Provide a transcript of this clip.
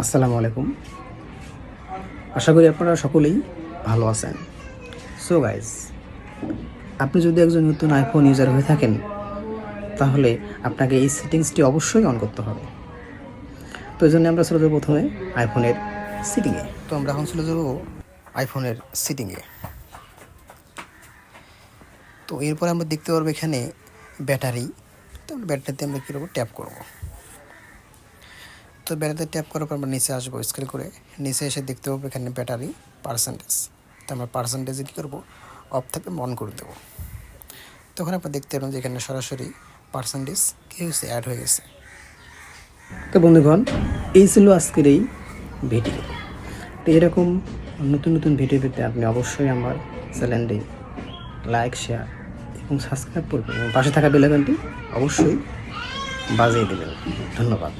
আসসালামু আলাইকুম। আশা করি আপনারা সকলেই ভালো আছেন। সো গাইজ, আপনি যদি একজন নতুন আইফোন ইউজার হয়ে থাকেন তাহলে আপনাকে এই সেটিংসটি অবশ্যই অন করতে হবে। তো এই জন্য আমরা চলে যাবো প্রথমে আইফোনের সেটিংয়ে। তো আমরা এখন চলে যাবো আইফোনের সেটিংয়ে। তো এরপর আমরা দেখতে পারবো এখানে ব্যাটারি। তো ব্যাটারিতে আমরা কী করবো, ট্যাপ করবো। তো ব্যাটারিতে ট্যাপ করার পর আমরা নিচে আসবো, স্ক্রল করে নিচে এসে দেখতে পাবো এখানে ব্যাটারি পার্সেন্টেজ। তো আমরা পার্সেন্টেজে কী করবো, অফ থেকে অন করে দেবো। তখন আপনারা দেখতে পাবেন যে এখানে সরাসরি পার্সেন্টেজ কী হয়েছে, অ্যাড হয়ে গেছে। তো বন্ধুগণ, এই ছিল আজকের এই ভিডিও। তো এরকম নতুন নতুন ভিডিও পেতে আপনি অবশ্যই আমার চ্যানেলটি লাইক, শেয়ার এবং সাবস্ক্রাইব করবেন এবং পাশে থাকা বেল আইকনটি অবশ্যই বাজিয়ে দেবেন। ধন্যবাদ।